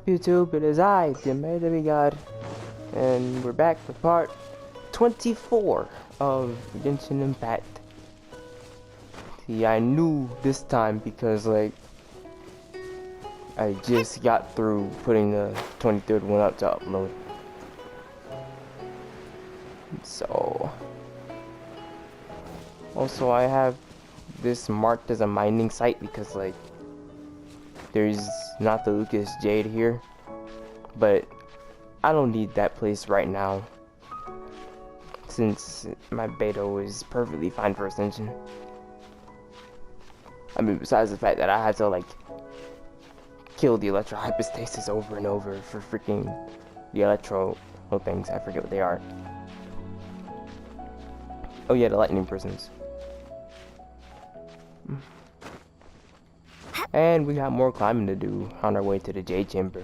YouTube? It is I, the Amazing God, and we're back with part 24 of Genshin Impact. See, I knew this time because, like, I just got through putting the 23rd one up to upload. So, also I have this marked as a mining site because, like, there's not the Lucas Jade here, but I don't need that place right now since my beta is perfectly fine for Ascension. I mean, besides the fact that I had to, like, kill the electro hypostasis over and over for freaking the electro things. I forget what they are. Oh yeah, the lightning prisons. And we got more climbing to do on our way to the Jade Chamber.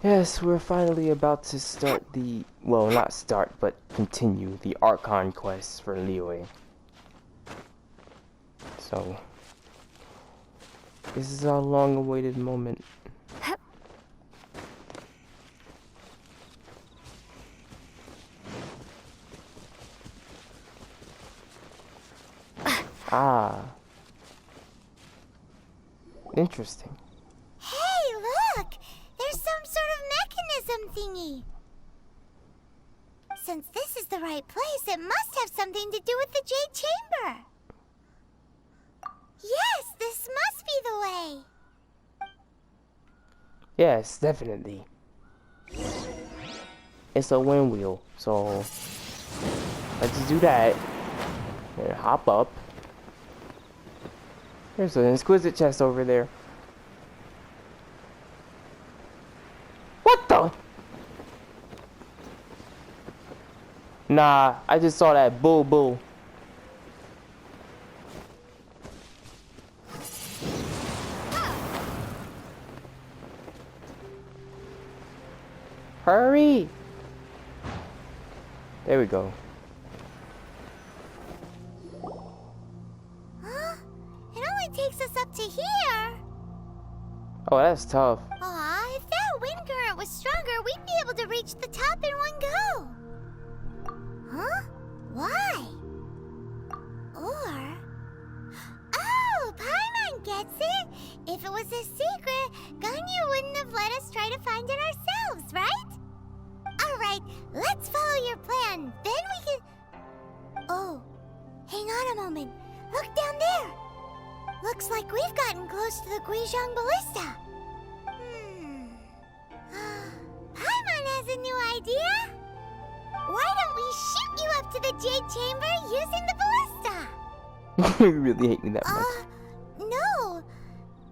Yes, we're finally about to start the, well, not start, but continue the Archon quest for Liyue. So, this is our long-awaited moment. Ah. Interesting. Hey, look! There's some sort of mechanism thingy. Since this is the right place, it must have something to do with the Jade Chamber. Yes, this must be the way. Yes, definitely. It's a Windwheel, so let's do that. And hop up. There's an exquisite chest over there. What the? Nah, I just saw that bull. Hurry! There we go. Takes us up to here. Oh, that's tough. Aw, if that wind current was stronger, we'd be able to reach the top in one go. Huh? Why? Or... Oh, Paimon gets it. If it was a secret, Ganyu wouldn't have let us try to find it ourselves, right? Alright, let's follow your plan. Then we can... Oh, hang on a moment. Look down there. Looks like we've gotten close to the Kuching ballista. Paimon has a new idea. Why don't we shoot you up to the Jade Chamber using the ballista? You really hate me that much. No.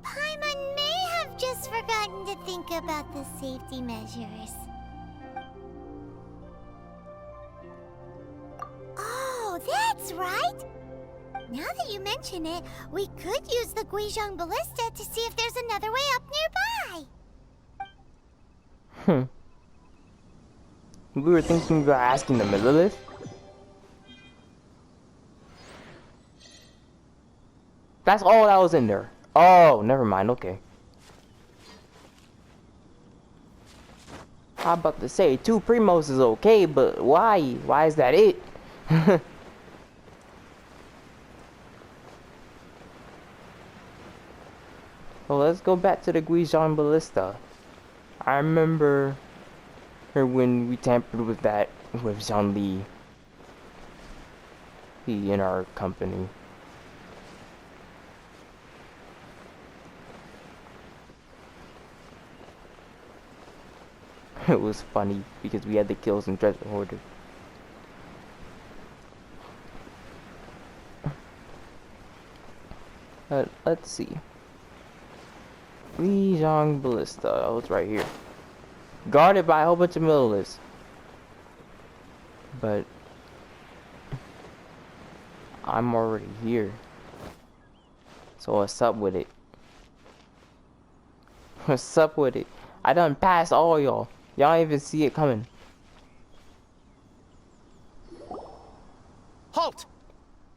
Paimon may have just forgotten to think about the safety measures. Oh, that's right. Now that you mention it, we could use the Kuching ballista to see if there's another way up nearby. We were thinking about asking the Lilith. That's all that was in there. Oh, never mind. Okay. I'm about to say 2 Primos is okay, but why? Why is that it? So let's go back to the Kuching ballista. I remember her when we tampered with that with Zhongli. He in our company. It was funny because we had to kill some treasure hoarders. Let's see. Kuching ballista. Oh, it's right here. Guarded by a whole bunch of millilists. But I'm already here. So what's up with it? What's up with it? I done passed all y'all. Y'all ain't even see it coming. Halt!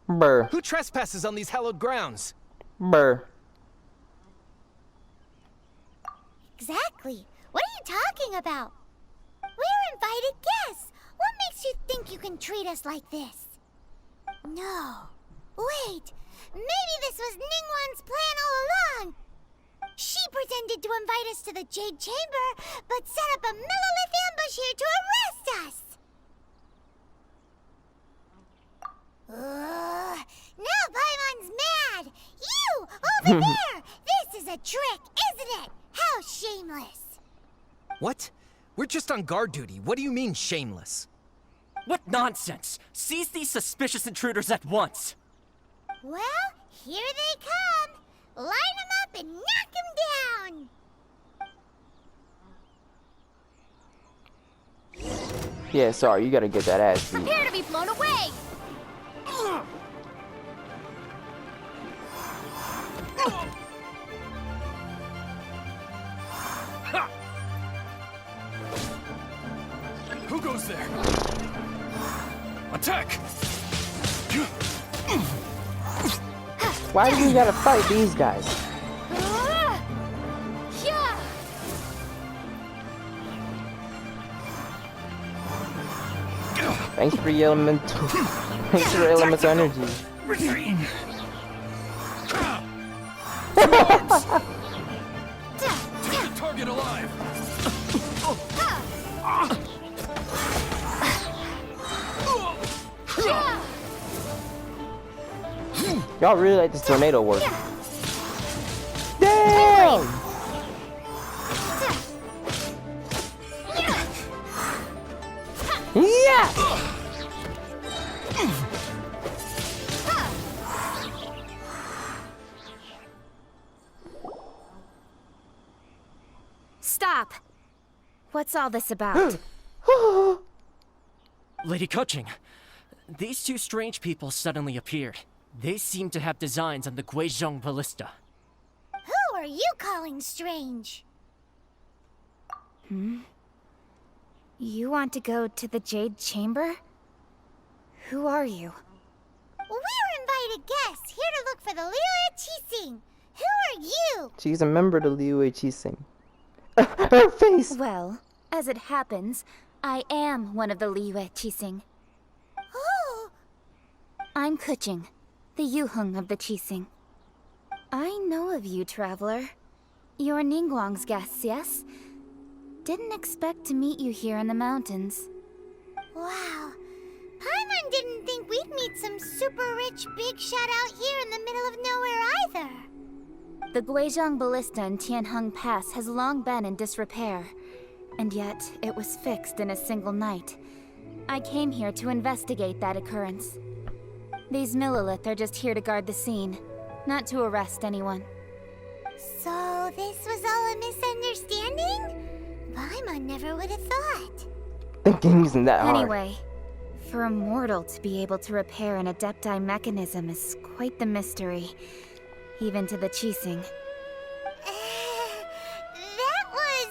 Brr. Who trespasses on these hallowed grounds? Brr. Exactly. What are you talking about? We're invited guests. What makes you think you can treat us like this? No. Wait. Maybe this was Ningguang's plan all along. She pretended to invite us to the Jade Chamber, but set up a Millilith ambush here to arrest us. Now Paimon's mad. You, over there. This is a trick, isn't it? How shameless. What? We're just on guard duty. What do you mean, shameless? What nonsense! Seize these suspicious intruders at once! Well, here they come. Line them up and knock them down. Yeah, sorry, you gotta get that ass beat. Prepare to be blown away. Who goes there? Attack! Why do we gotta fight these guys? Thanks for your elemental. Thanks for your elemental energy. Retreat! Take the target alive! Y'all really like this tornado work. Damn! Yeah! Stop! What's all this about? Lady Kuching, these two strange people suddenly appeared. They seem to have designs on the Guizhong ballista. Who are you calling strange? You want to go to the Jade Chamber? Who are you? We're invited guests here to look for the Liu Qixing. Who are you? She's a member of the Liu Qixing. Her face! Well, as it happens, I am one of the Liu Qixing. Oh, I'm Kuching, the Yuheng of the Qixing. I know of you, traveler. You're Ningguang's guests, yes? Didn't expect to meet you here in the mountains. wow. Paimon didn't think we'd meet some super rich big shot out here in the middle of nowhere either. The Guizhong ballista in Tianheng Pass has long been in disrepair, and yet it was fixed in a single night. I came here to investigate that occurrence. These Millilith are just here to guard the scene, not to arrest anyone. So this was all a misunderstanding? Paimon never would have thought. Thinking isn't that hard. Anyway, for a mortal to be able to repair an Adepti mechanism is quite the mystery, even to the Qixing. That was...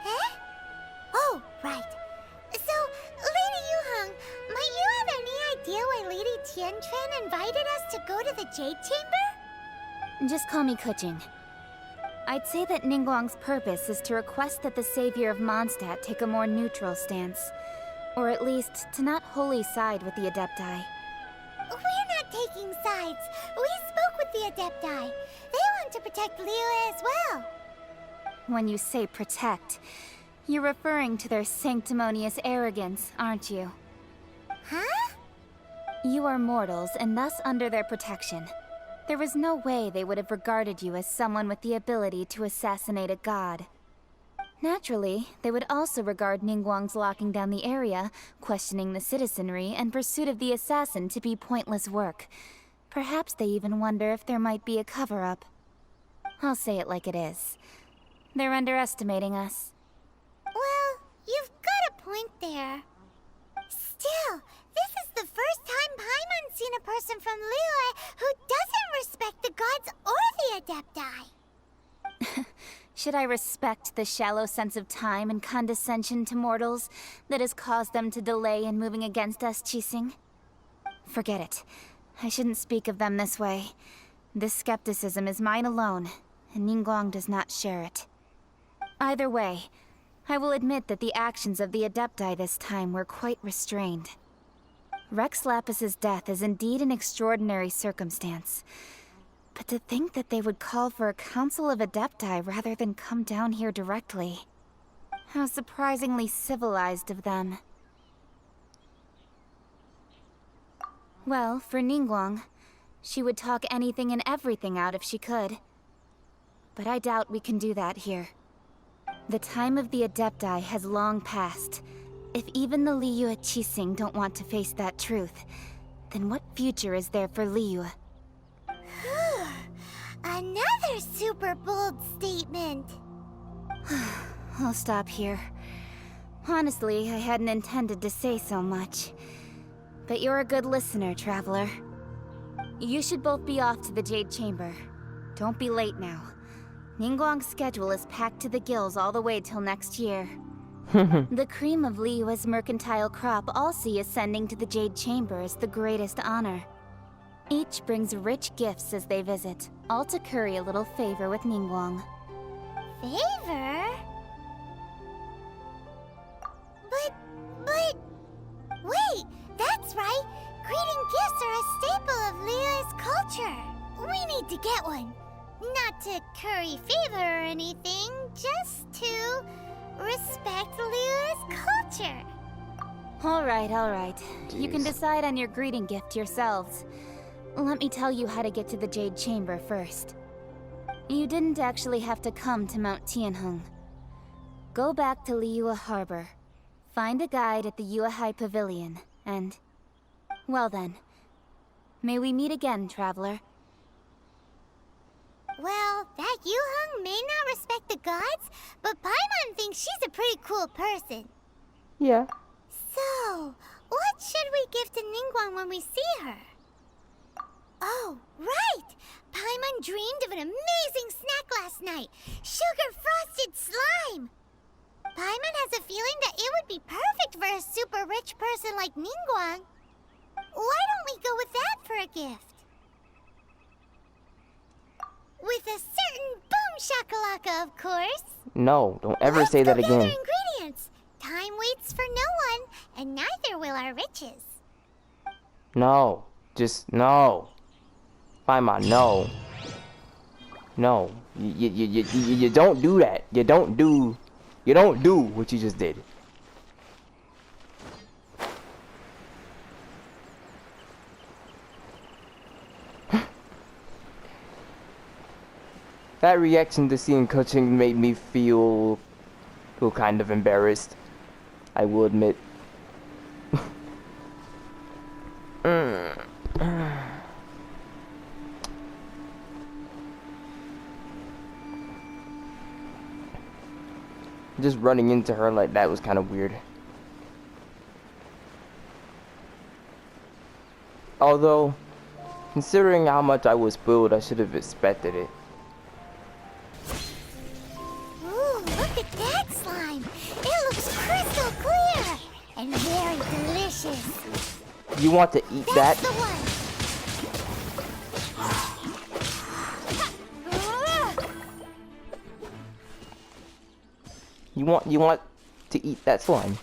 Huh? Oh, right. So, Lady Yuheng, might you have any idea why Lady Tianquan invited us to go to the Jade Chamber? Just call me Kuching. I'd say that Ningguang's purpose is to request that the savior of Mondstadt take a more neutral stance. Or at least, to not wholly side with the Adepti. We're not taking sides. We spoke with the Adepti. They want to protect Liyue as well. When you say protect, you're referring to their sanctimonious arrogance, aren't you? Huh? You are mortals, and thus under their protection. There was no way they would have regarded you as someone with the ability to assassinate a god. Naturally, they would also regard Ningguang's locking down the area, questioning the citizenry, and pursuit of the assassin to be pointless work. Perhaps they even wonder if there might be a cover-up. I'll say it like it is. They're underestimating us. Well, you've got a point there. Still, this is the first time Paimon's seen a person from Liyue who doesn't respect the gods or the Adepti. Should I respect the shallow sense of time and condescension to mortals that has caused them to delay in moving against us, Qixing? Forget it. I shouldn't speak of them this way. This skepticism is mine alone, and Lingguang does not share it. Either way, I will admit that the actions of the Adepti this time were quite restrained. Rex Lapis's death is indeed an extraordinary circumstance. But to think that they would call for a council of Adepti rather than come down here directly. How surprisingly civilized of them. Well, for Lingguang, she would talk anything and everything out if she could. But I doubt we can do that here. The time of the Adepti has long passed. If even the Liyue Qixing don't want to face that truth, then what future is there for Liyue? Another super bold statement. I'll stop here. Honestly, I hadn't intended to say so much. But you're a good listener, Traveler. You should both be off to the Jade Chamber. Don't be late now. Lingguang's schedule is packed to the gills all the way till next year. The cream of Liyue's mercantile crop all see ascending to the Jade Chamber as the greatest honor. Each brings rich gifts as they visit, all to curry a little favor with Lingguang. Favor? But... Wait, that's right! Greeting gifts are a staple of Liyue's culture. We need to get one. Not to curry favor or anything, just to respect Liyue's culture. Alright. Jeez. You can decide on your greeting gift yourselves. Let me tell you how to get to the Jade Chamber first. You didn't actually have to come to Mount Tianheng. Go back to Liyue Harbor. Find a guide at the Yuehai Pavilion, and... well then. May we meet again, Traveler. Well, that Yuheng may not respect the gods, but Paimon thinks she's a pretty cool person. Yeah. So, what should we give to Lingguang when we see her? Oh, right! Paimon dreamed of an amazing snack last night! Sugar-frosted slime! Paimon has a feeling that it would be perfect for a super rich person like Lingguang. Why don't we go with that for a gift? With a certain boom shakalaka, of course. No, don't ever say that Let's go again. gather ingredients. Time waits for no one, and neither will our riches. No. Just no. Paimon, no. No. You don't do that. You don't do what you just did. That reaction to seeing Kuching made me feel kind of embarrassed. I will admit. Just running into her like that was kind of weird. Although, considering how much I was spoiled, I should have expected it. Ooh, look at that slime! It looks crystal clear! And very delicious! You want to eat that? That's the one! You want to eat that slime?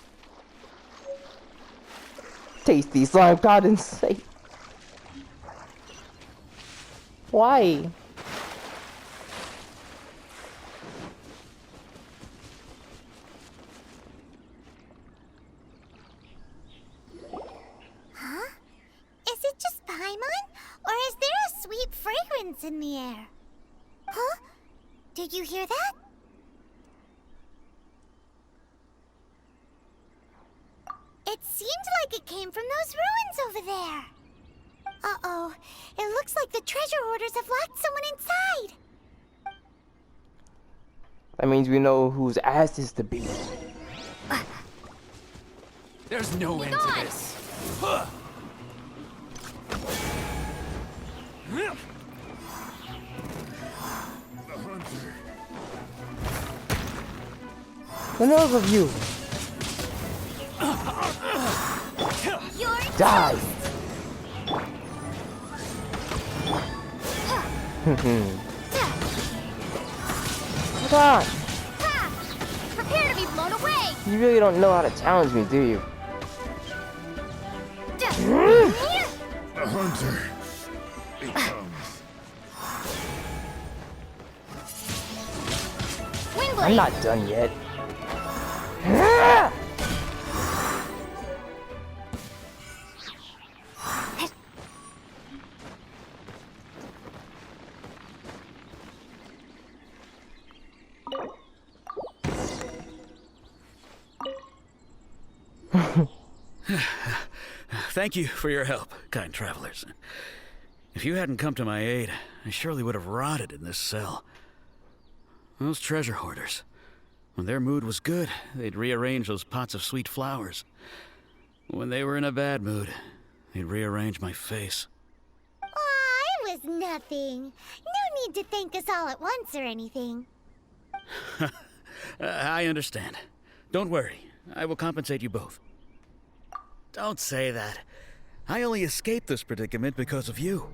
Tasty slime, God's sake. Why? Huh? Is it just Paimon? Or is there a sweet fragrance in the air? Huh? Did you hear that? It seemed like it came from those ruins over there. Uh-oh. It looks like the treasure hoarders have locked someone inside. That means we know whose ass this to be. There's no end to this. The nerve of you! Die! Come on! Ha! Prepare to be blown away! You really don't know how to challenge me, do you? A hunter becomes. I'm not done yet. Thank you for your help, kind travelers. If you hadn't come to my aid, I surely would have rotted in this cell. Those treasure hoarders. When their mood was good, they'd rearrange those pots of sweet flowers. When they were in a bad mood, they'd rearrange my face. Aw, it was nothing. No need to thank us all at once or anything. I understand. Don't worry. I will compensate you both. Don't say that. I only escaped this predicament because of you.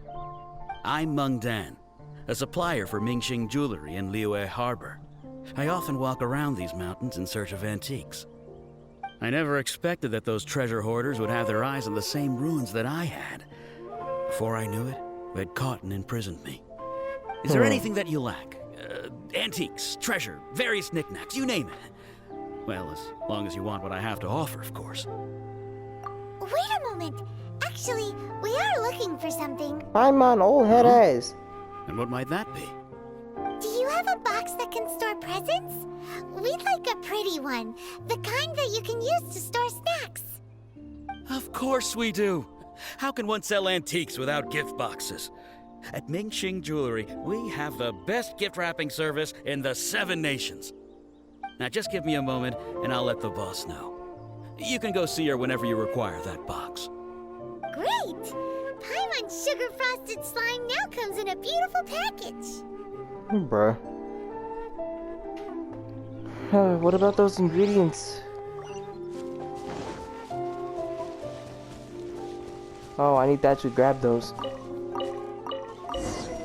I'm Mung Dan, a supplier for Mingxing jewelry in Liyue Harbor. I often walk around these mountains in search of antiques. I never expected that those treasure hoarders would have their eyes on the same ruins that I had. Before I knew it, they'd caught and imprisoned me. Is there anything that you lack? Antiques, treasure, various knickknacks, you name it. Well, as long as you want what I have to offer, of course. Wait a moment. Actually, we are looking for something. I'm on old head ass. And what might that be? Do you have a box that can store presents? We'd like a pretty one. The kind that you can use to store snacks. Of course we do. How can one sell antiques without gift boxes? At Mingxing Jewelry, we have the best gift wrapping service in the 7 nations. Now just give me a moment and I'll let the boss know. You can go see her whenever you require that box. Great! Paimon Sugar Frosted Slime now comes in a beautiful package. Bruh. What about those ingredients? Oh, I need to actually grab those.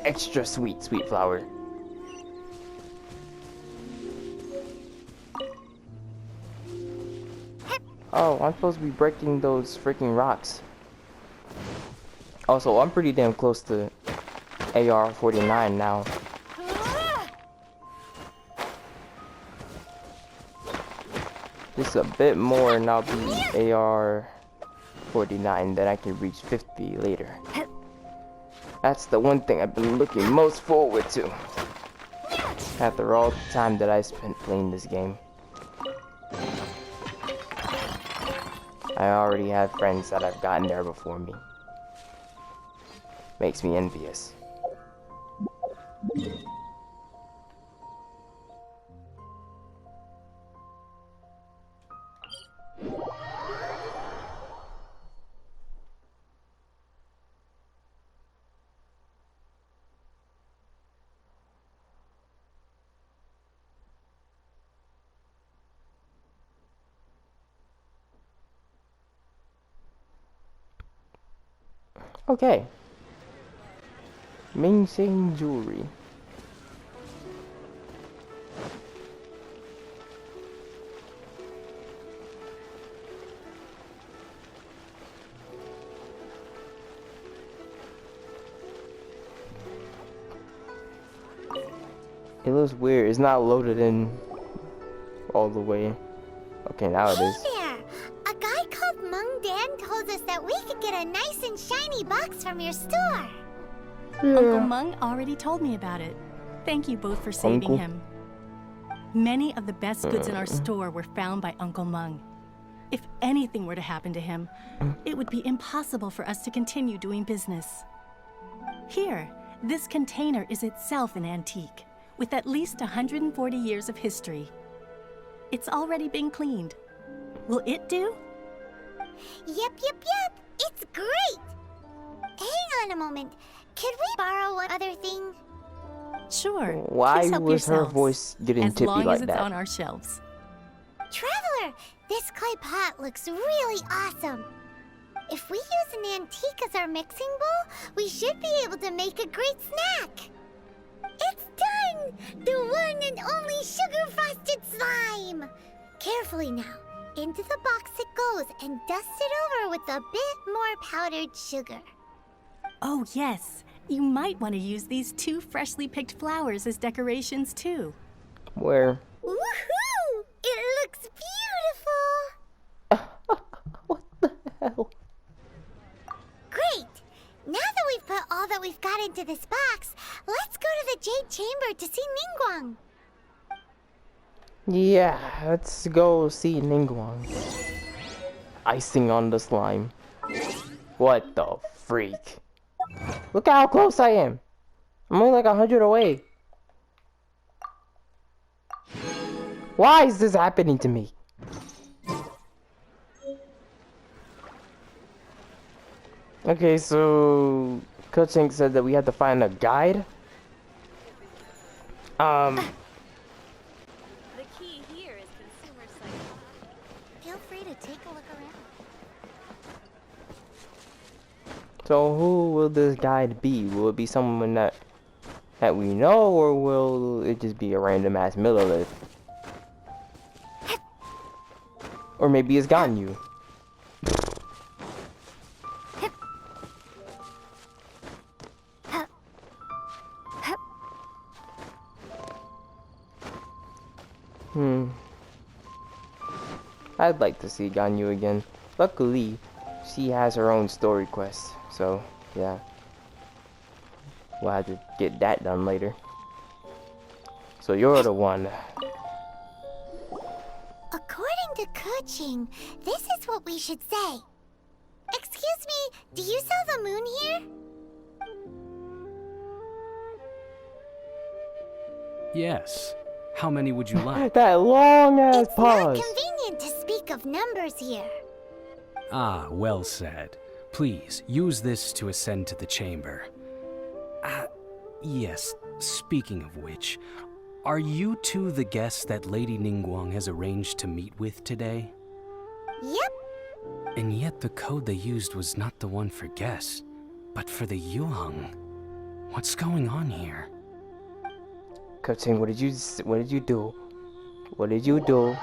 Extra sweet flower. Oh, I'm supposed to be breaking those freaking rocks. Also, I'm pretty damn close to AR-49 now. Just a bit more and I'll be AR-49, then I can reach 50 later. That's the one thing I've been looking most forward to. After all the time that I spent playing this game. I already have friends that have gotten there before me. Makes me envious. Okay. Mingxing jewelry. It looks weird. It's not loaded in all the way. Okay, now it is. Hey there! A guy called Mung Dan told us that we could get a nice and shiny box from your store. Uncle Mung already told me about it. Thank you both for saving him. Many of the best goods in our store were found by Uncle Mung. If anything were to happen to him, it would be impossible for us to continue doing business. Here, this container is itself an antique, with at least 140 years of history. It's already been cleaned. Will it do? Yep. It's great! Hang on a moment. Could we borrow one other thing? Sure. Why Please help was her yourselves, voice getting as tippy long like as it's that? on our shelves. Traveler, this clay pot looks really awesome. If we use an antique as our mixing bowl, we should be able to make a great snack. The one and only sugar-frosted slime! Carefully now. Into the box it goes and dust it over with a bit more powdered sugar. Oh, yes. You might want to use these 2 freshly picked flowers as decorations, too. Where? Woohoo! It looks beautiful! What the hell? Great! Now that we've put all that we've got into this box, let's go to the Jade Chamber to see Lingguang. Yeah, let's go see Lingguang. Icing on the slime. What the freak? Look how close I am. I'm only like 100 away. Why is this happening to me? Okay, so Kuching said that we had to find a guide. The key here is consumer psychology. Feel free to take a look around. So who will this guide be? Will it be someone that we know, or will it just be a random ass Millilith? Or maybe it's Ganyu. I'd like to see Ganyu again. Luckily, she has her own story quest, so yeah. We'll have to get that done later. So you're the one. According to Kuching, this is what we should say. Excuse me, do you sell the moon here? Yes. How many would you like? That long ass It's pause. not convenient to speak of numbers here. Ah, well said. Please, use this to ascend to the chamber. Yes, speaking of which, are you two the guests that Lady Lingguang has arranged to meet with today? Yep. And yet the code they used was not the one for guests, but for the Yuheng. What's going on here? Kuching, what did you do? What did you do?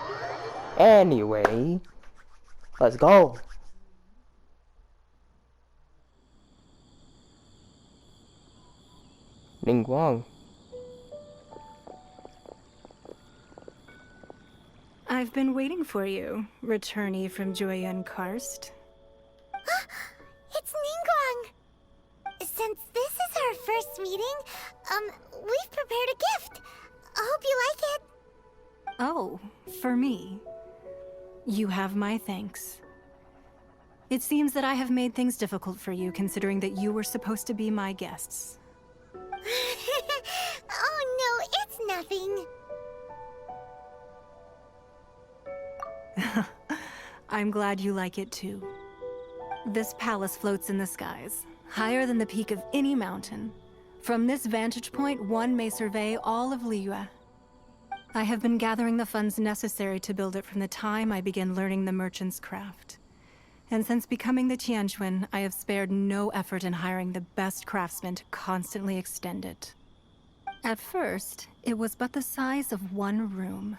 Anyway, let's go. Lingguang. I've been waiting for you, returnee from Joyun Karst. It's Lingguang. Since this is our first meeting, we've prepared a gift. I hope you like it. Oh, for me. You have my thanks. It seems that I have made things difficult for you, considering that you were supposed to be my guests. Oh no, it's nothing. I'm glad you like it too. This palace floats in the skies, higher than the peak of any mountain. From this vantage point, one may survey all of Liyue. I have been gathering the funds necessary to build it from the time I began learning the merchant's craft. And since becoming the Tianquan, I have spared no effort in hiring the best craftsmen to constantly extend it. At first, it was but the size of one room.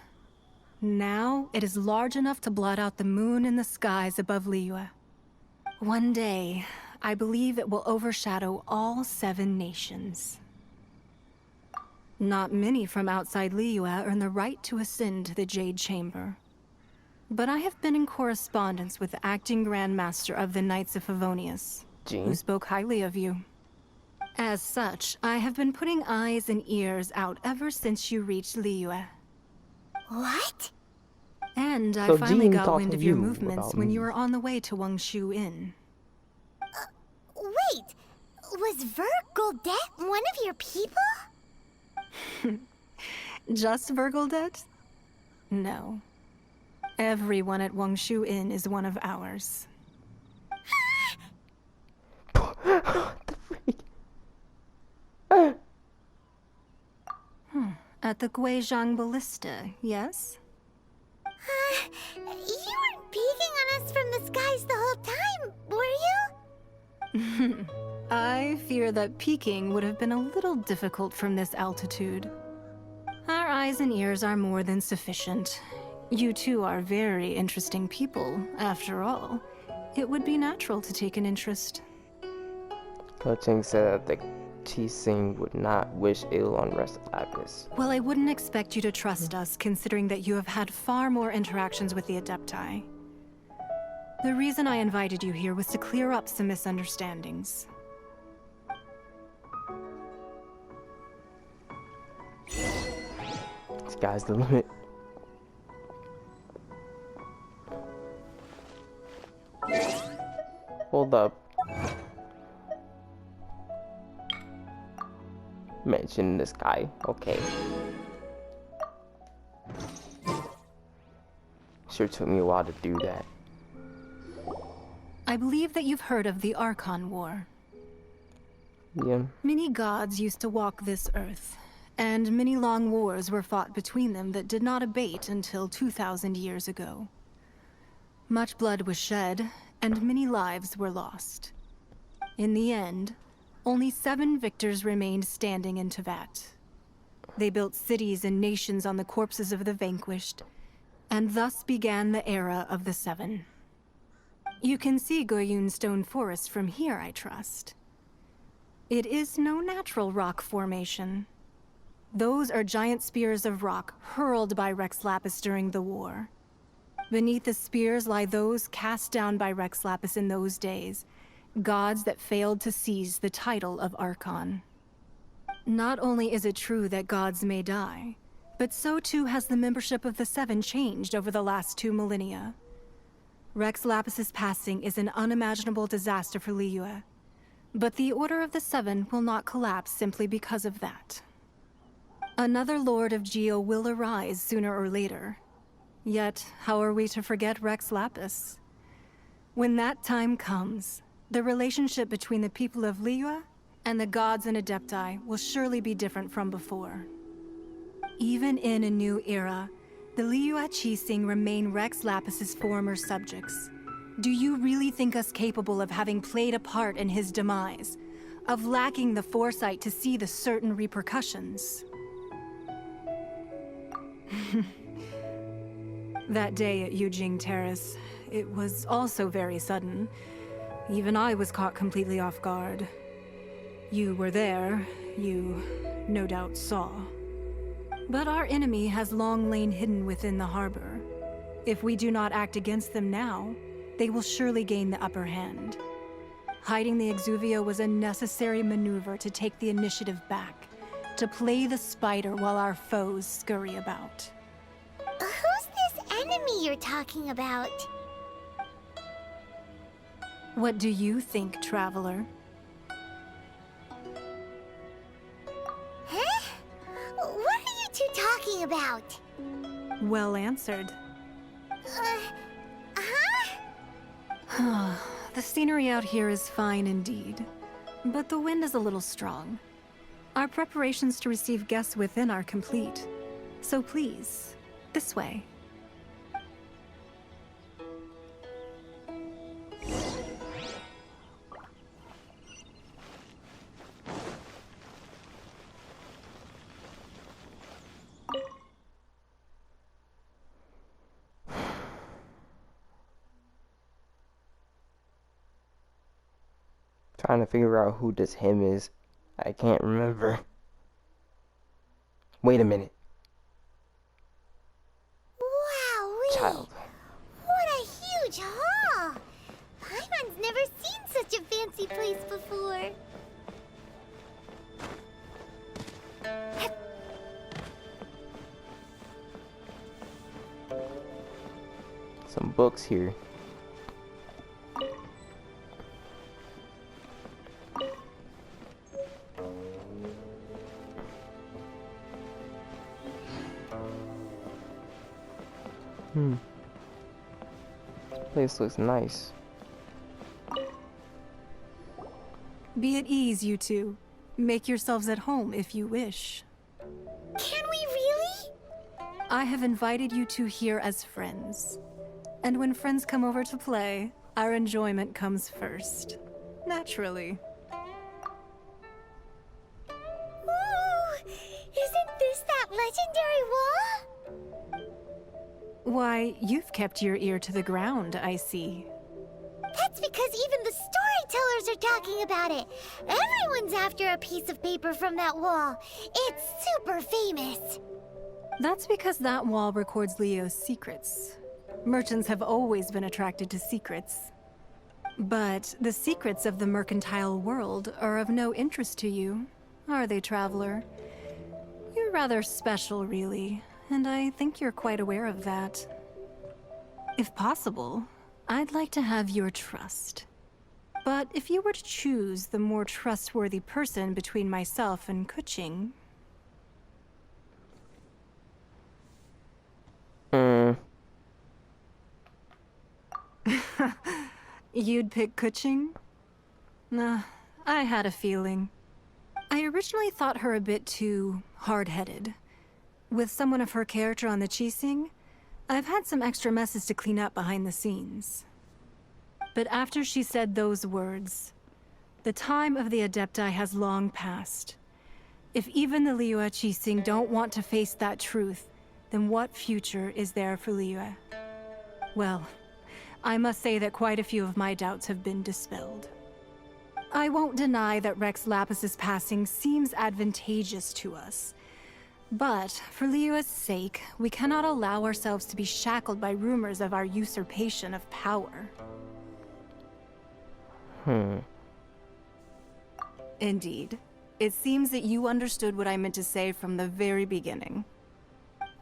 Now, it is large enough to blot out the moon in the skies above Liyue. One day, I believe it will overshadow all 7 nations. Not many from outside Liyue earn the right to ascend to the Jade Chamber. But I have been in correspondence with the acting Grand Master of the Knights of Favonius, who spoke highly of you. As such, I have been putting eyes and ears out ever since you reached Liyue. What? And I So finally Jean got talked wind to of your you movements about when me. you were on the way to Wangshu Inn. Wait, was Vergoldet one of your people? Just Vergoldet? No. Everyone at Wangshu Inn is one of ours. What the freak? At the Guizhang Ballista, yes? You weren't peeking on us from the skies the whole time, were you? I fear that peeking would have been a little difficult from this altitude. eyes and ears are more than sufficient. You two are very interesting people, after all. It would be natural to take an interest. Kuching said that the Qixing would not wish ill on Lapis. Well, I wouldn't expect you to trust us, considering that you have had far more interactions with the Adepti. The reason I invited you here was to clear up some misunderstandings. Sky's the limit. Hold up. Mention this guy. Okay. Sure took me a while to do that. I believe that you've heard of the Archon War. Yeah. Many gods used to walk this earth, and many long wars were fought between them that did not abate until 2,000 years ago. Much blood was shed, and many lives were lost. In the end, only 7 victors remained standing in Tevat. They built cities and nations on the corpses of the vanquished, and thus began the era of the 7. You can see Goyun Stone Forest from here, I trust. It is no natural rock formation. Those are giant spears of rock hurled by Rex Lapis during the war. Beneath the spears lie those cast down by Rex Lapis in those days, gods that failed to seize the title of Archon. Not only is it true that gods may die, but so too has the membership of the 7 changed over the last 2 millennia. Rex Lapis's passing is an unimaginable disaster for Liyue, but the Order of the 7 will not collapse simply because of that. Another Lord of Geo will arise sooner or later. Yet, how are we to forget Rex Lapis? When that time comes, the relationship between the people of Liyue and the gods and Adepti will surely be different from before. Even in a new era, the Liyue Qixing remain Rex Lapis's former subjects. Do you really think us capable of having played a part in his demise? Of lacking the foresight to see the certain repercussions? That day at Yujing Terrace, it was also very sudden. Even I was caught completely off guard. You were there, you no doubt saw. But our enemy has long lain hidden within the harbor. If we do not act against them now, they will surely gain the upper hand. Hiding the Exuvio was a necessary maneuver to take the initiative back, to play the spider while our foes scurry about. Who's this enemy you're talking about? What do you think, traveler? Huh? What are you two talking about? Well answered. The scenery out here is fine indeed, but the wind is a little strong. Our preparations to receive guests within are complete, so please, this way. Trying to figure out who this him is. I can't remember. Wait a minute. Wowee! Child. What a huge hall! Paimon's never seen such a fancy place before. Some books here. This place looks nice. Be at ease, you two. Make yourselves at home if you wish. Can we really? I have invited you two here as friends. And when friends come over to play, our enjoyment comes first. Naturally. Ooh! Isn't this that legendary Why, you've kept your ear to the ground, I see. That's because even the storytellers are talking about it. Everyone's after a piece of paper from that wall. It's super famous. That's because that wall records Leo's secrets. Merchants have always been attracted to secrets. But the secrets of the mercantile world are of no interest to you, are they, traveler? You're rather special, really, and I think you're quite aware of that. If possible, I'd like to have your trust. But if you were to choose the more trustworthy person between myself and Kuching... You'd pick Kuching? Nah, I had a feeling. I originally thought her a bit too hard-headed. With someone of her character on the Qixing, I've had some extra messes to clean up behind the scenes. But after she said those words, the time of the Adepti has long passed. If even the Liyue Qixing don't want to face that truth, then what future is there for Liyue? Well, I must say that quite a few of my doubts have been dispelled. I won't deny that Rex Lapis's passing seems advantageous to us. But, for Liyue's sake, we cannot allow ourselves to be shackled by rumors of our usurpation of power. Indeed. It seems that you understood what I meant to say from the very beginning.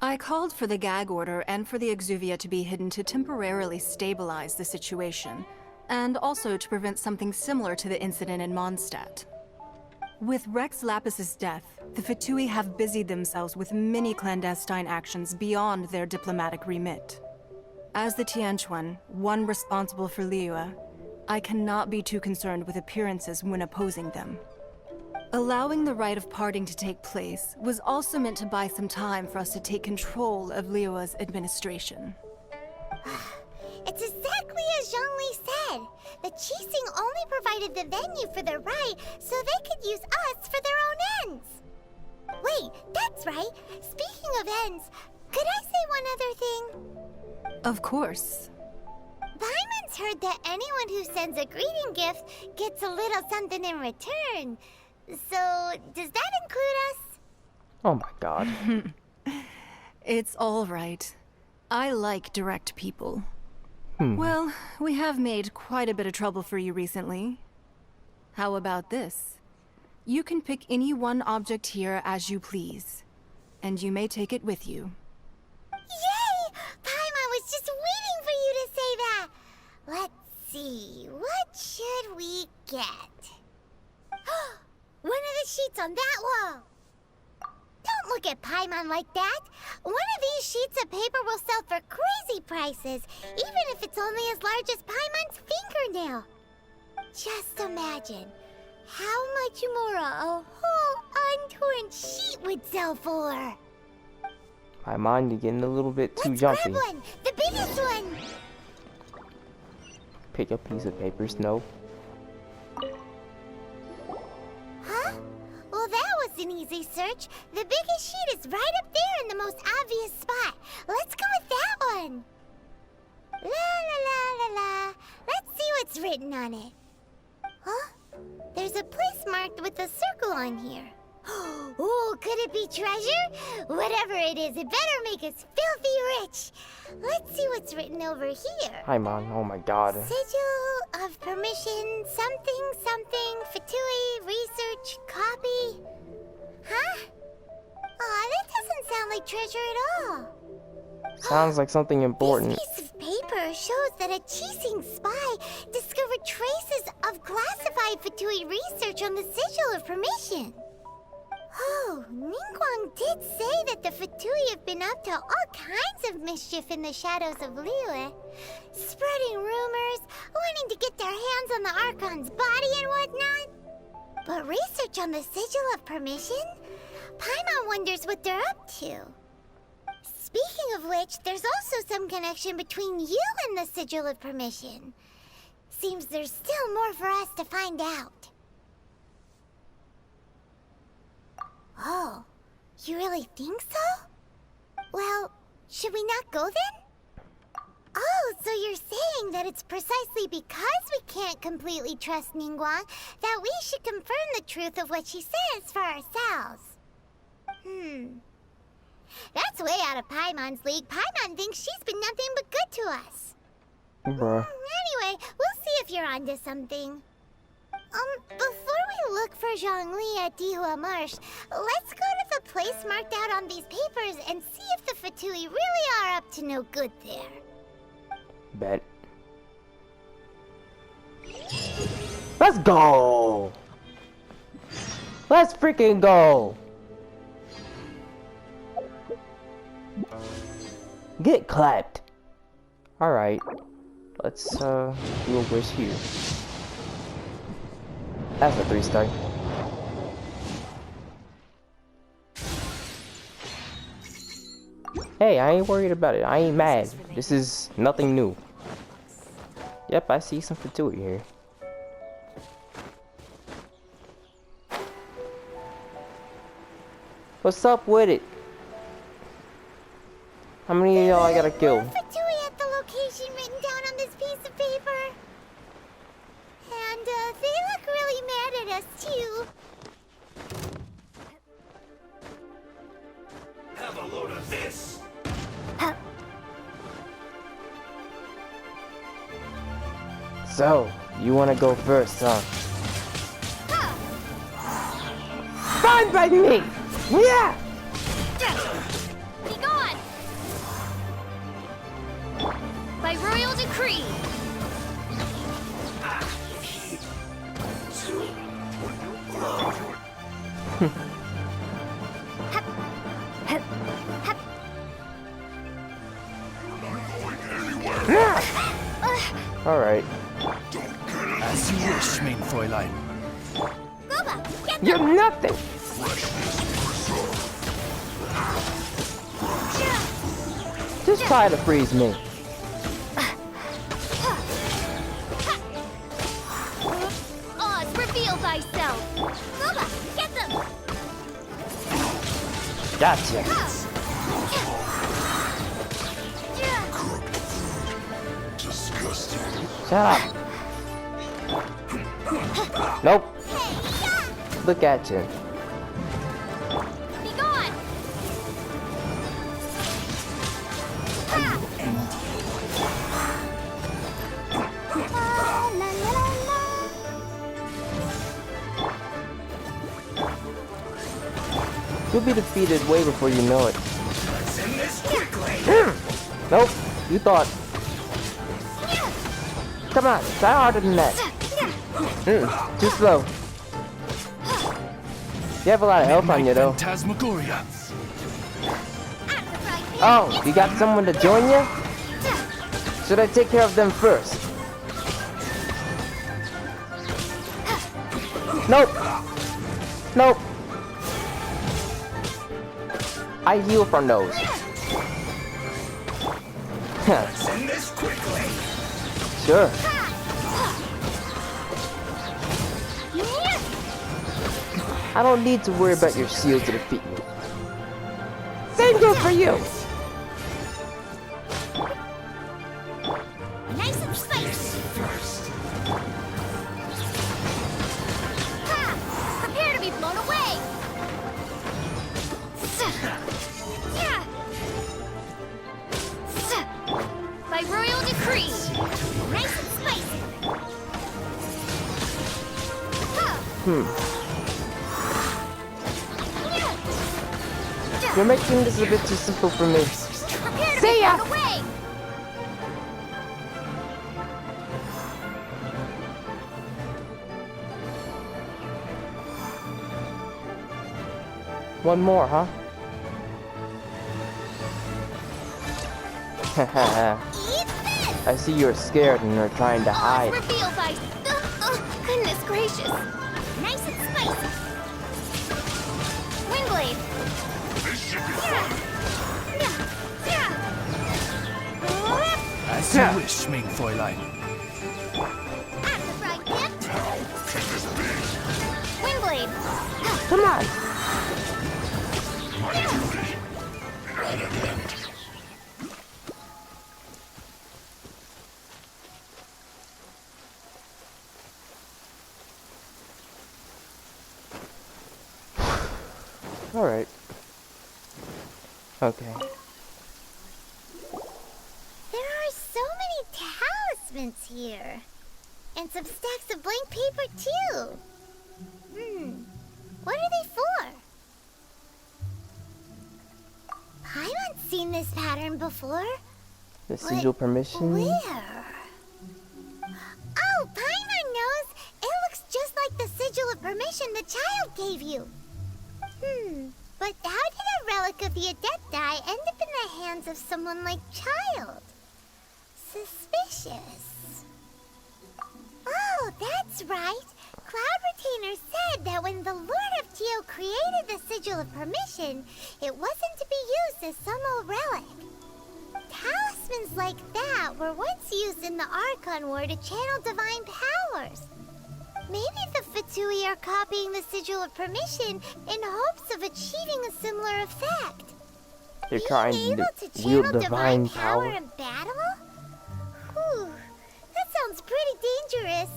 I called for the gag order and for the Exuvia to be hidden to temporarily stabilize the situation, and also to prevent something similar to the incident in Mondstadt. With Rex Lapis's death, the Fatui have busied themselves with many clandestine actions beyond their diplomatic remit. As the Tianquan, one responsible for Liyue, I cannot be too concerned with appearances when opposing them. Allowing the rite of parting to take place was also meant to buy some time for us to take control of Liyue's administration. It's exactly as Zhongli said. The Qixing only provided the venue for the rite so they could use us for their own ends. Wait, that's right. Speaking of ends, could I say one other thing? Of course. Paimon's heard that anyone who sends a greeting gift gets a little something in return. So, does that include us? Oh my god. It's all right. I like direct people. Well, we have made quite a bit of trouble for you recently. How about this? You can pick any one object here as you please, and you may take it with you. Yay! Paimon was just waiting for you to say that! Let's see, what should we get? One of the sheets on that wall! Don't look at Paimon like that! One of these sheets of paper will sell for crazy prices, even if it's only as large as Paimon's fingernail. Just imagine how much more a whole untorn sheet would sell for. My mind is getting a little bit too Let's jumpy. grab one! The biggest one! Pick a piece of paper, Snow. Huh? Well, that was an easy search. The biggest sheet is right up there in the most obvious spot. Let's go with that one. La la la la la. Let's see what's written on it. Huh? There's a place marked with a circle on here. Oh, could it be treasure? Whatever it is, it better make us filthy rich. Let's see what's written over here. Hi, Mom. Oh my god. Sigil of permission, something, something, Fatui, research, copy. Huh? Aw, that doesn't sound like treasure at all. Sounds like something important. This piece of paper shows that a Qixing spy discovered traces of classified Fatui research on the Sigil of permission. Oh, Lingguang did say that the Fatui have been up to all kinds of mischief in the shadows of Liyue. Spreading rumors, wanting to get their hands on the Archon's body and whatnot. But research on the Sigil of permission? Paimon wonders what they're up to. Speaking of which, there's also some connection between you and the Sigil of permission. Seems there's still more for us to find out. Oh, you really think so? Well, should we not go then? So you're saying that it's precisely because we can't completely trust Lingguang that we should confirm the truth of what she says for ourselves. That's way out of Paimon's league. Paimon thinks she's been nothing but good to us. Bruh. Anyway, we'll see if you're onto something. Before we look for Zhongli at Dihua Marsh, let's go to the place marked out on these papers and see if the Fatui really are up to no good there. Bet. Let's go! Let's freaking go! Get clapped! Alright. Let's, do a wish here. That's a 3-star. Hey, I ain't worried about it. I ain't mad. This is nothing new. Yep, I see some Fatui here. What's up with it? How many of y'all I gotta kill? Fatui at the location written down on this piece of paper. And they look really mad at us too. Have a load of this. So, you wanna go first, huh? Fine by me! Yeah! Be gone! By royal decree! Alright. As you wish, mein Fräulein. You're nothing! Just try to freeze me. Oz, reveal thyself! Loba, get them! Gotcha. Disgusting. Shut up. Nope. Look at you. Be gone! You'll be defeated way before you know it. Let's end this quickly. Nope. You thought. Come on, try harder than that. Too slow. You have a lot of health on you though. Phantasmagoria. Oh, you got someone to join you? Should I take care of them first? Nope. Nope. I heal from those. Let's end this quickly. Sure. I don't need to worry about your shield to defeat me. Same goes for you. Nice and spicy. Prepare to be blown away! By royal decree! Nice and spicy. You're making this a bit too simple for me. Prepare to See be ya! blown away! One more, huh? I see you're scared and you're trying to hide. Reveal thy... goodness gracious! Nice and spicy. Windblade! This should be As you wish, mein Fräulein. At the right gift. Windblade! Come on! my duty. At an end. Alright. Okay. There are so many talismans here. And some stacks of blank paper, too. What are they for? Paimon's seen this pattern before. The sigil permission? Where? Oh, Paimon knows! It looks just like the sigil of permission the child gave you. But how did a relic of the Adepti end up in the hands of someone like Child? Suspicious. Oh, that's right. Cloud Retainer said that when the Lord of Geo created the Sigil of Permission, it wasn't to be used as some old relic. Talismans like that were once used in the Archon War to channel divine powers. Maybe the Fatui are copying the Sigil of Permission in hopes of achieving a similar effect. They're trying Being able to wield channel divine power power. in battle? Whew, that sounds pretty dangerous.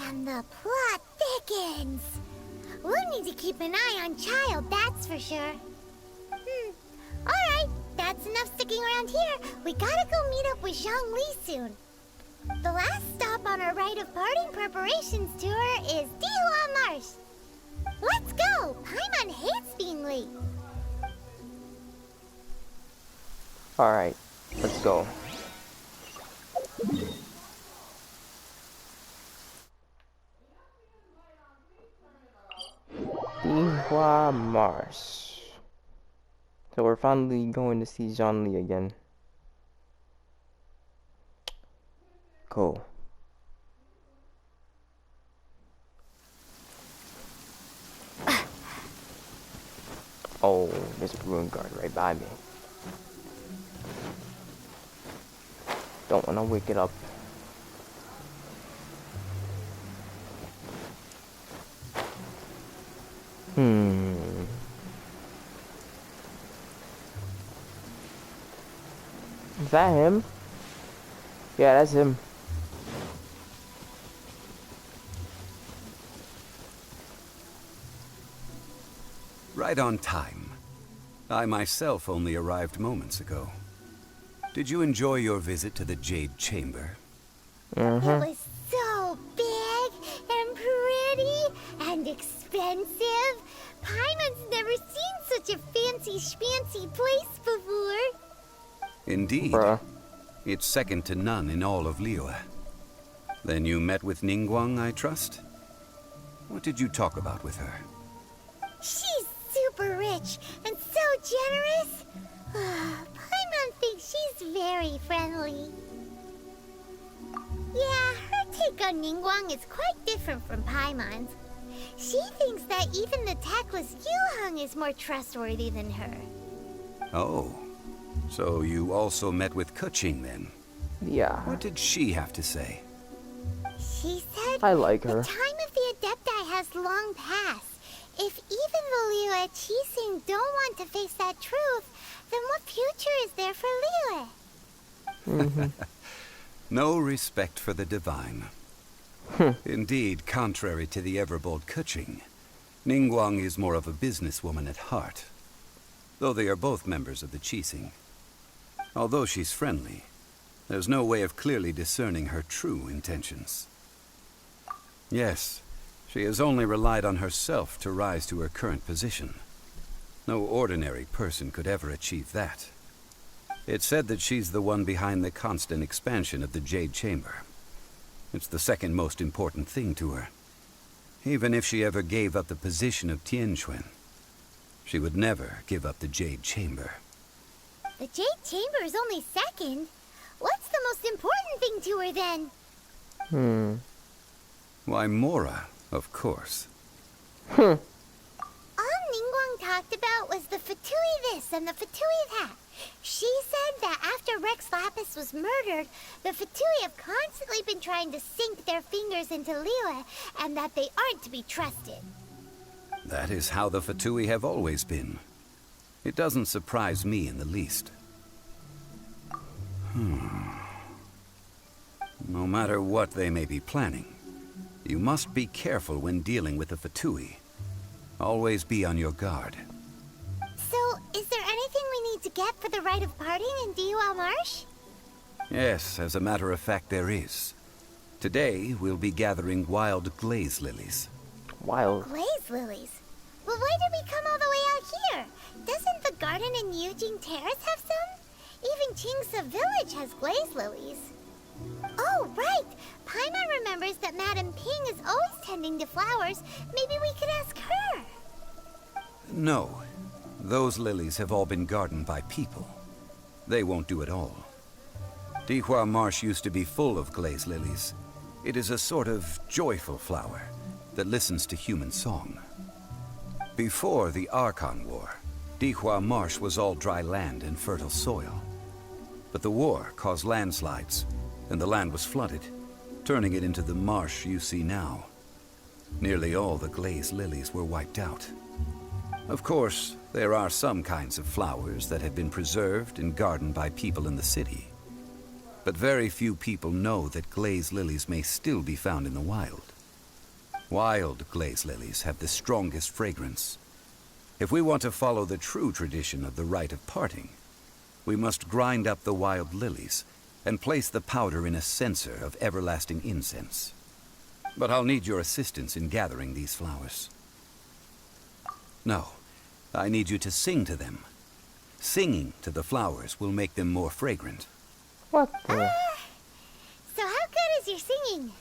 And the plot thickens. We'll need to keep an eye on Child, that's for sure. Alright, that's enough sticking around here. We gotta go meet up with Zhongli soon. The last stop on our rite of parting preparations tour is Dihua Marsh. Let's go! Paimon hates being late. Alright, let's go. Dihua Marsh. So we're finally going to see Zhongli again. Cool. Oh, there's a ruin guard right by me. Don't want to wake it up. Is that him? Yeah, that's him. Right on time. I myself only arrived moments ago. Did you enjoy your visit to the Jade Chamber? It was so big and pretty and expensive. Paimon's never seen such a fancy schmancy place before. Indeed. Bruh. It's second to none in all of Liyue. Then you met with Lingguang, I trust? What did you talk about with her? She's super rich and so generous. Paimon thinks she's very friendly. Yeah, her take on Lingguang is quite different from Paimon's. She thinks that even the tactless Yuheng is more trustworthy than her. Oh. So you also met with Kuching then? Yeah. What did she have to say? She said I like her. the time of the Adepti has long passed. If even the Liyue Qixing don't want to face that truth, then what future is there for Liyue? No respect for the divine. Indeed, contrary to the ever-bold Kuching, Lingguang is more of a businesswoman at heart. Though they are both members of the Qixing. Although she's friendly, there's no way of clearly discerning her true intentions. Yes, she has only relied on herself to rise to her current position. No ordinary person could ever achieve that. It's said that she's the one behind the constant expansion of the Jade Chamber. It's the second most important thing to her. Even if she ever gave up the position of Tianquan, she would never give up the Jade Chamber. The Jade Chamber is only second. What's the most important thing to her then? Why, Mora, of course. All Lingguang talked about was the Fatui this and the Fatui that. She said that after Rex Lapis was murdered, the Fatui have constantly been trying to sink their fingers into Liyue, and that they aren't to be trusted. That is how the Fatui have always been. It doesn't surprise me in the least. No matter what they may be planning, you must be careful when dealing with the Fatui. Always be on your guard. So, is there anything we need to get for the rite of parting in Diwa Marsh? Yes, as a matter of fact, there is. Today, we'll be gathering wild glaze lilies. Wild. Glaze lilies? Well, why did we come all the way out here? Doesn't the garden in Yujing Terrace have some? Even Qingsa Village has glaze lilies. Oh, right! Paimon remembers that Madame Ping is always tending to flowers. Maybe we could ask her. No. Those lilies have all been gardened by people. They won't do it all. Dihua Marsh used to be full of glaze lilies. It is a sort of joyful flower that listens to human song. Before the Archon War, Dihua Marsh was all dry land and fertile soil. But the war caused landslides, and the land was flooded, turning it into the marsh you see now. Nearly all the glaze lilies were wiped out. Of course, there are some kinds of flowers that have been preserved and gardened by people in the city. But very few people know that glaze lilies may still be found in the wild. Wild glaze lilies have the strongest fragrance. If we want to follow the true tradition of the rite of parting, we must grind up the wild lilies and place the powder in a censer of everlasting incense. But I'll need your assistance in gathering these flowers. No, I need you to sing to them. Singing to the flowers will make them more fragrant. What the? So how good is your singing?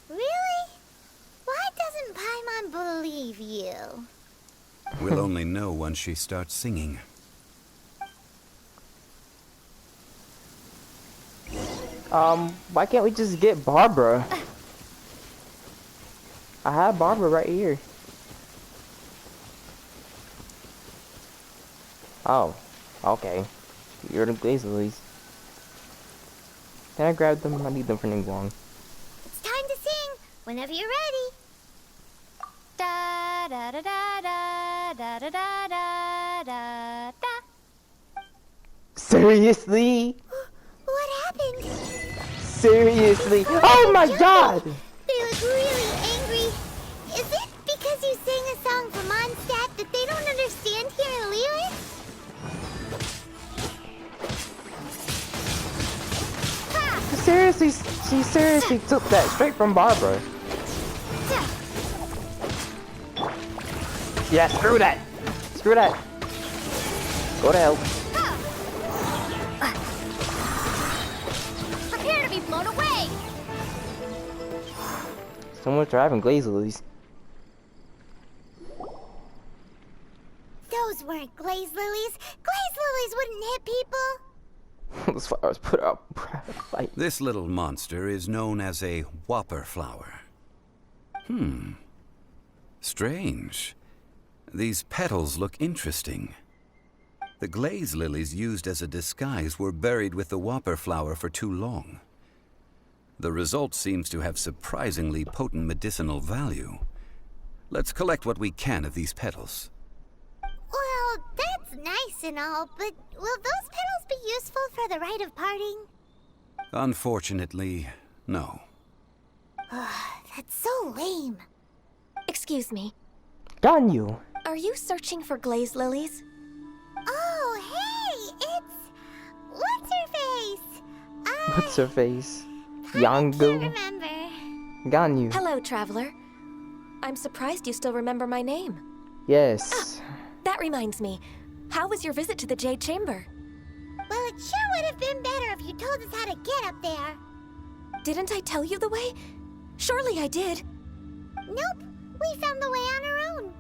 Really? Why doesn't Paimon believe you? We'll only know once she starts singing. Why can't we just get Barbara? I have Barbara right here. Oh, okay. You're the glaze lilies. Can I grab them? I need them for Lingguang. It's time to sing, whenever you're ready. Da da da da da da da da da da. Seriously? What happened? Seriously? Oh my god! They look really angry. Is it because you sang a song for Mondstadt that they don't understand here in Liyue? Seriously, she seriously took that straight from Barbara. Yeah, screw that. Screw that. Go to hell. Prepare to be blown away. Someone's driving glaze lilies. Those weren't glaze lilies. Glaze lilies wouldn't hit people. Those flowers put out fight. This little monster is known as a Whopper Flower. Strange. These petals look interesting. The glaze lilies used as a disguise were buried with the Whopper Flower for too long. The result seems to have surprisingly potent medicinal value. Let's collect what we can of these petals. Well, that's nice and all, but will those petals be useful for the rite of parting? Unfortunately, no. That's so lame. Excuse me. Ganyu. Are you searching for glaze lilies? Oh, hey! It's... What's her face? What's her face? I can't Yangu. remember. Ganyu. Hello, traveler. I'm surprised you still remember my name. Yes. That reminds me. How was your visit to the Jade Chamber? Well, it sure would have been better if you told us how to get up there. Didn't I tell you the way? Surely I did. Nope, we found the way on our own.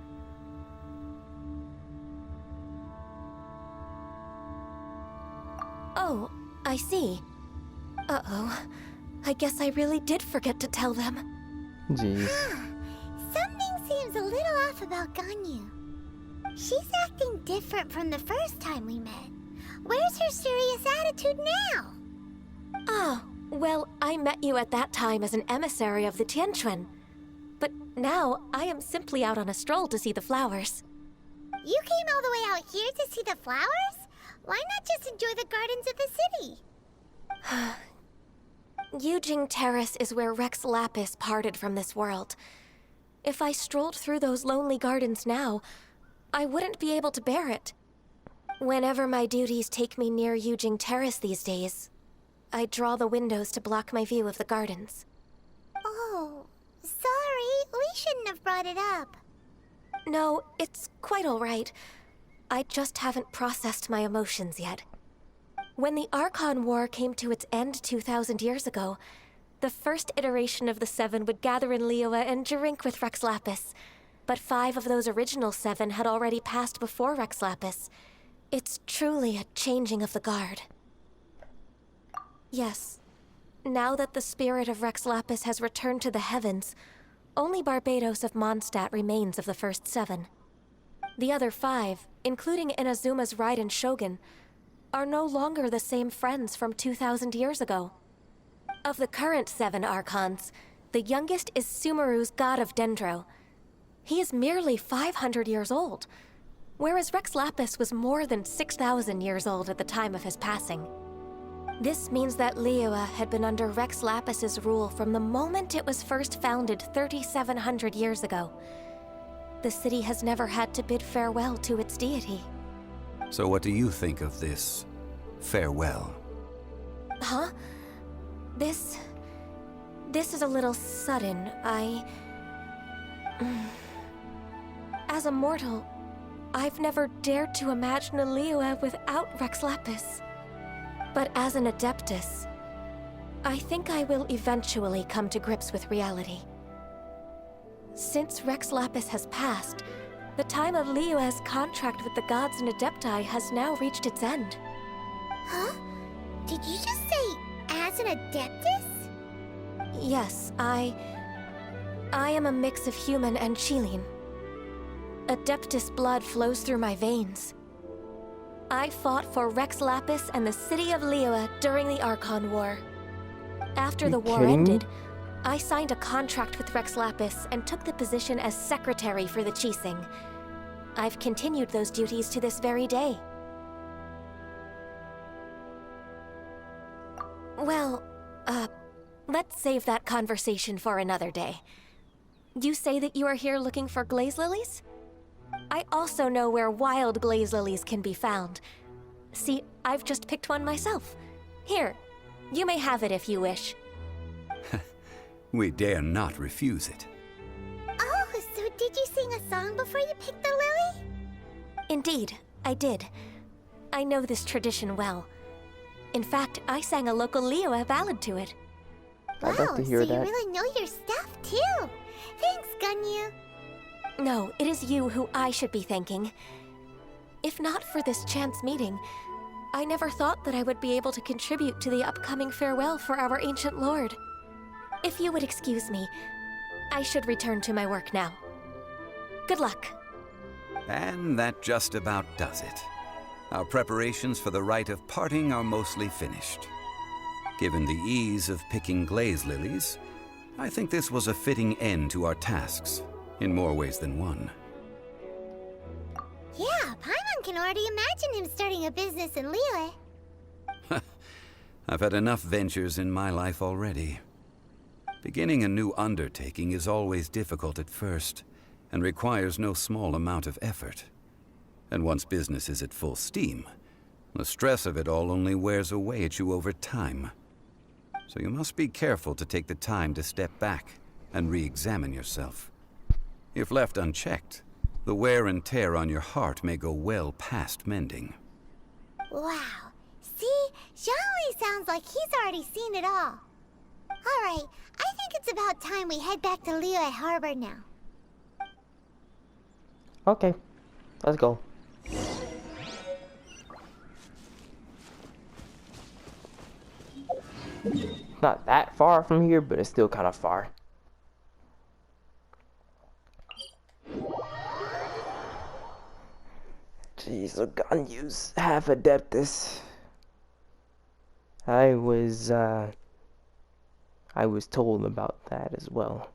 Oh, I see. Uh-oh. I guess I really did forget to tell them. Jeez. Something seems a little off about Ganyu. She's acting different from the first time we met. Where's her serious attitude now? Oh, well, I met you at that time as an emissary of the Tianquan. But now, I am simply out on a stroll to see the flowers. You came all the way out here to see the flowers? Why not just enjoy the gardens of the city? Yujing Terrace is where Rex Lapis parted from this world. If I strolled through those lonely gardens now, I wouldn't be able to bear it. Whenever my duties take me near Yujing Terrace these days, I draw the windows to block my view of the gardens. Oh, sorry. We shouldn't have brought it up. No, it's quite all right. I just haven't processed my emotions yet. When the Archon War came to its end 2,000 years ago, the first iteration of the Seven would gather in Liyue and drink with Rex Lapis. But 5 of those original 7 had already passed before Rex Lapis. It's truly a changing of the guard. Yes. Now that the spirit of Rex Lapis has returned to the heavens, only Barbados of Mondstadt remains of the first 7. The other 5, including Inazuma's Raiden Shogun, are no longer the same friends from 2,000 years ago. Of the current 7 Archons, the youngest is Sumeru's god of Dendro. He is merely 500 years old, whereas Rex Lapis was more than 6,000 years old at the time of his passing. This means that Liyue had been under Rex Lapis's rule from the moment it was first founded 3,700 years ago. The city has never had to bid farewell to its deity. So what do you think of this farewell? Huh? This is a little sudden. As a mortal, I've never dared to imagine a Liyue without Rex Lapis. But as an Adeptus, I think I will eventually come to grips with reality. Since Rex Lapis has passed, the time of Liyue's contract with the gods and Adepti has now reached its end. Huh? Did you just say, as an Adeptus? Yes, I am a mix of human and Qilin. Adeptus blood flows through my veins. I fought for Rex Lapis and the city of Liyue during the Archon War. After the war ended, I signed a contract with Rex Lapis and took the position as secretary for the Qixing. I've continued those duties to this very day. Well, let's save that conversation for another day. You say that you are here looking for glaze lilies? I also know where wild glaze lilies can be found. See, I've just picked one myself. Here, you may have it if you wish. We dare not refuse it. Oh, so did you sing a song before you picked the lily? Indeed, I did. I know this tradition well. In fact, I sang a local Liyue ballad to it. I'd like to hear that. So you really know your stuff, too. Thanks, Gunyu. No, it is you who I should be thanking. If not for this chance meeting, I never thought that I would be able to contribute to the upcoming farewell for our ancient lord. If you would excuse me, I should return to my work now. Good luck. And that just about does it. Our preparations for the rite of parting are mostly finished. Given the ease of picking glaze lilies, I think this was a fitting end to our tasks, in more ways than one. Yeah, Paimon can already imagine him starting a business in Liyue. I've had enough ventures in my life already. Beginning a new undertaking is always difficult at first, and requires no small amount of effort. And once business is at full steam, the stress of it all only wears away at you over time. So you must be careful to take the time to step back and re-examine yourself. If left unchecked, the wear and tear on your heart may go well past mending. Wow. See? Zhongli sounds like he's already seen it all. Alright, I think it's about time we head back to Liyue Harbor now. Okay, let's go. Not that far from here, but it's still kind of far. Jeez, the Ganyu's half Adeptus. I was told about that as well.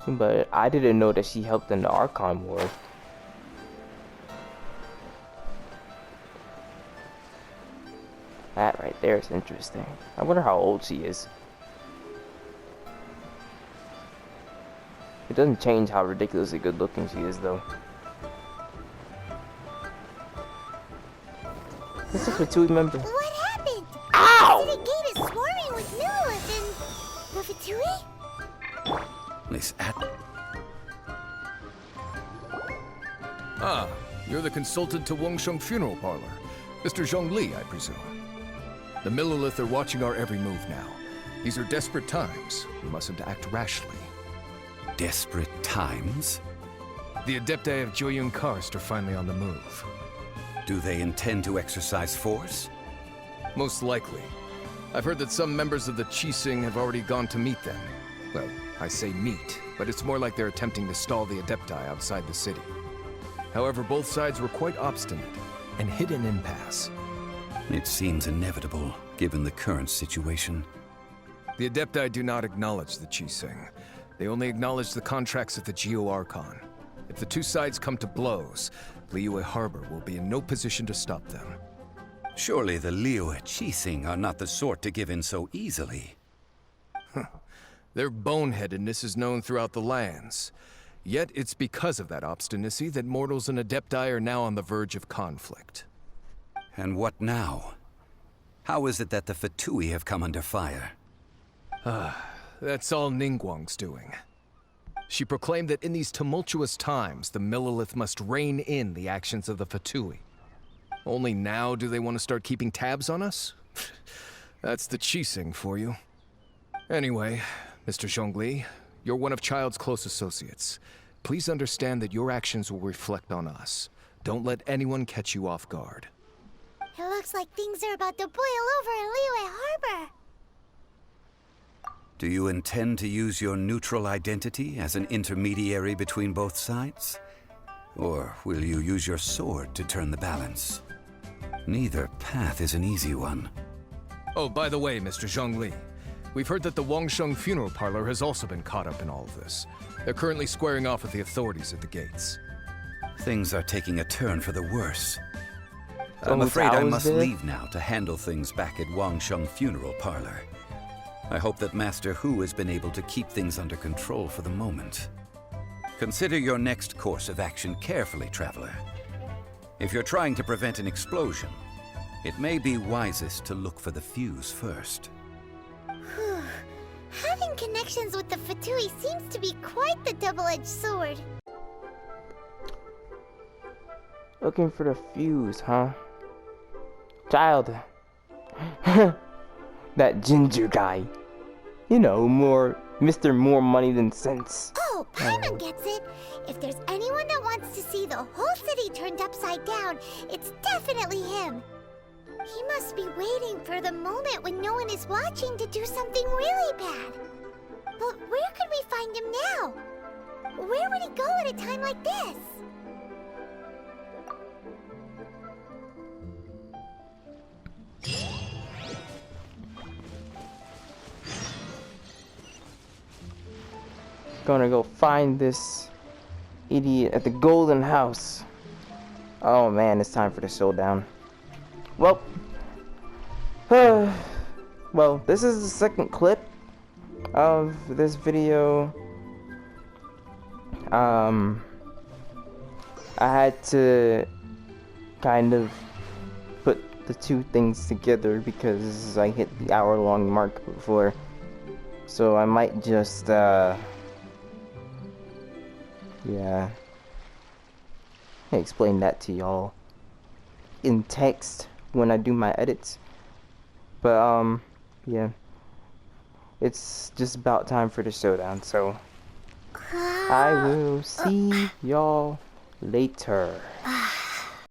But I didn't know that she helped in the Archon War. That right there is interesting. I wonder how old she is. It doesn't change how ridiculously good looking she is, though. This is a Fatui member. What happened? Ow! The gate is swarming with Lilith and the Fatui? Miss At. Ah, you're the consultant to Wangsheng Funeral Parlor. Mr. Zhongli, I presume. The Millilith are watching our every move now. These are desperate times. We mustn't act rashly. Desperate times? The Adepti of Joyun Karst are finally on the move. Do they intend to exercise force? Most likely. I've heard that some members of the KEQING have already gone to meet them. Well, I say meet, but it's more like they're attempting to stall the Adepti outside the city. However, both sides were quite obstinate and hit an impasse. It seems inevitable, given the current situation. The Adepti do not acknowledge the KEQING. They only acknowledge the contracts of the Geo-Archon. If the two sides come to blows, Liyue Harbor will be in no position to stop them. Surely the Liyue KEQING are not the sort to give in so easily. Their boneheadedness is known throughout the lands. Yet it's because of that obstinacy that mortals and Adepti are now on the verge of conflict. And what now? How is it that the Fatui have come under fire? That's all Lingguang's doing. She proclaimed that in these tumultuous times, the Millilith must rein in the actions of the Fatui. Only now do they want to start keeping tabs on us? That's the KEQING for you. Anyway, Mr. Zhongli, you're one of Child's close associates. Please understand that your actions will reflect on us. Don't let anyone catch you off guard. It looks like things are about to boil over in Liyue Harbor. Do you intend to use your neutral identity as an intermediary between both sides? Or will you use your sword to turn the balance? Neither path is an easy one. Oh, by the way, Mr. Zhongli, we've heard that the Wangsheng Funeral Parlor has also been caught up in all of this. They're currently squaring off with the authorities at the gates. Things are taking a turn for the worse. So I'm afraid I must there? leave now to handle things back at Wangsheng Funeral Parlor. I hope that Master Hu has been able to keep things under control for the moment. Consider your next course of action carefully, Traveler. If you're trying to prevent an explosion, it may be wisest to look for the fuse first. Having connections with the Fatui seems to be quite the double-edged sword. Looking for the fuse, huh? Child. That ginger guy. You know, Mr. More Money Than Sense. Oh, Paimon gets it. If there's anyone that wants to see the whole city turned upside down, it's definitely him. He must be waiting for the moment when no one is watching to do something really bad. But where could we find him now? Where would he go at a time like this? Gonna go find this idiot at the Golden House. Oh man, it's time for the showdown. Well, well, this is the second clip of this video. I had to kind of put the two things together because I hit the hour-long mark before. So I might just, yeah, I explain that to y'all in text when I do my edits. But yeah, it's just about time for the showdown, so I will see y'all later.